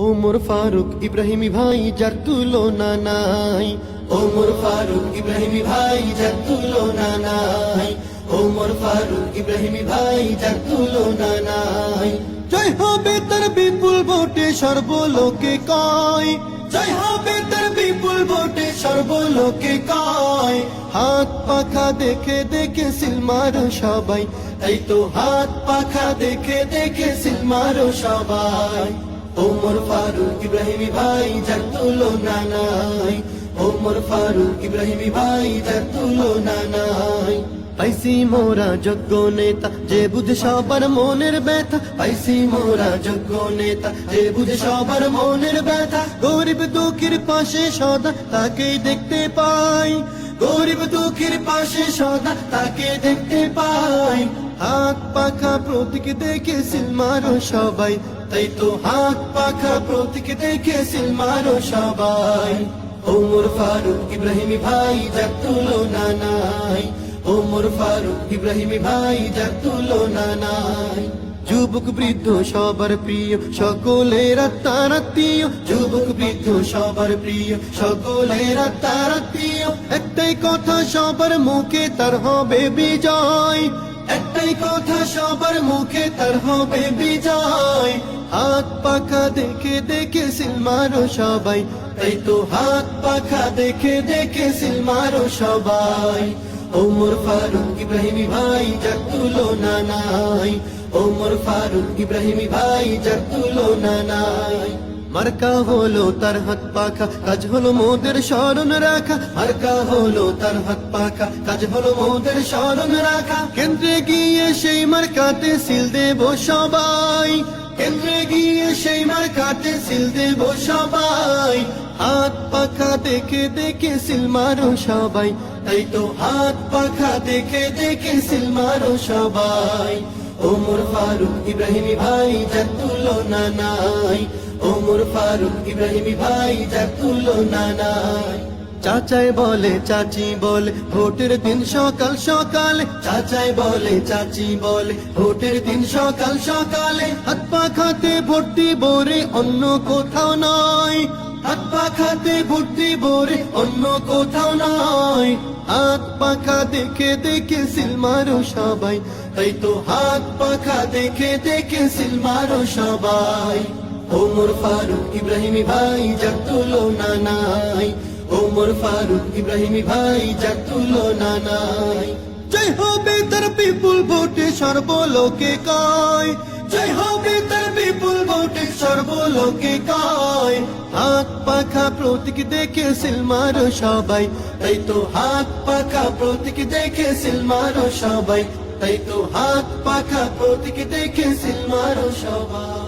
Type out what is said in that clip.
ওমর ফারুক ইব্রাহিমি ভাই যার তুলনা নাই। ওমর ফারুক ইব্রাহিমি ভাই যার তুলনা নাই। ওমর ফারুক ইব্রাহিমি ভাই যার তুলনা নাই। জয় হবে তার বিপুল ভোটে সর্বলোকে কয়। জয় হবে তার বিপুল ভোটে সর্বলোকে কয়। হাত পাখা দেখে দেখে সিল মারো সবাই, তাই তো হাত পাখা দেখে দেখে সিল মারো সবাই। ওমর ফারুক ইব্রাহিমি ভাই যার তুলনা নাই। ওমর ফারুক ইব্রাহিমি ভাই যার তুলনা নাই। পাইছি মোরা যোগ্য নেতা যে বুঝে সবার মনের ব্যথা। পাইছি মোরা যোগ্য নেতা যে বুঝে সবার মনের ব্যথা। গরিব দুঃখীর পাশে সদা তাকেই দেখতে পাই। গরিব দুঃখীর পাশে সদা তাকে দেখতে পাই। হাত পাখা প্রতীক দেখে সিল মারো সবাই, তাই তো হাত পাখা প্রতীক দেখে সিল মারো সবাই। ওমর ফারুক ইব্রাহিমি ভাই যার তুলনা নাই। ওমর ফারুক ইব্রাহিমি ভাই যার তুলনা নাই। যুবক বৃদ্ধ সবার প্রিয়, সকলের আত্মার আত্মীয়। যুবক বৃদ্ধ সবার প্রিয়, সকলের আত্মার আত্মীয়। একটাই কথা সবার মুখে তার হবে বিজয়। একটাই কথা সবার মুখে তার হবে বিজয়। হাত পাখা দেখে দেখে সিল মারো সবাই, তাই তো হাত পাখা দেখে দেখে সিল মারো সবাই। ওমর ফারুক ইব্রাহিমি ভাই যার তুলনা নাই। ওমর ফারুক ইব্রাহিমি ভাই যার তুলনা নাই। মার্কা হলো তার হাত পাখা, কাজ হলো মোদের স্মরণ রাখা। মার্কা হলো তার হাত পাখা, কাজ হলো মোদের স্মরণ রাখা। কেন্দ্রে গিয়ে সেই মার্কাতে সিল দেব সবাই। কেন্দ্রে গিয়ে সেই মার্কাতে সিল দেব সবাই। হাত পাখা দেখে দেখে সিল মারো সবাই, তাই তো হাত পাখা দেখে দেখে সিল মারো সবাই। ওমর ফারুক ইব্রাহিমি ভাই যার তুলনা নাই। ওমর ফারুক ইব্রাহিমি ভাই যার তুলনা নাই। চাচাই বলে চাচি বলে ভোটের দিন সকাল সকালে। চাচাই বলে চাচি বলে ভোটের দিন সকাল সকালে। হাত পাখাতে ভোট দিব রে অন্য কোথাও নয়। হাত পাখাতে ভোট দিব রে অন্য কোথাও নয়। হাত পাখা দেখে দেখে সিল মারো সবাই, তাই তো হাত পাখা দেখে দেখে সিল মারো সবাই। ওমর ফারুক ইব্রাহিমি ভাই যার তুলনা নাই। ওমর ফারুক ইব্রাহিমি ভাই যার তুলনা নাই। জয় হবে তার বিপুল ভোটে সর্বলোকে কয়। জয় হবে তার বিপুল ভোটে সর্বলোকে কয়। হাত পাখা প্রতীক দেখে সিল মারো সবাই, তাই তো হাত পাখা প্রতীক দেখে সিল মারো সবাই। তাই তো হাত পাখা প্রতীক দেখে সিল মারো সবাই।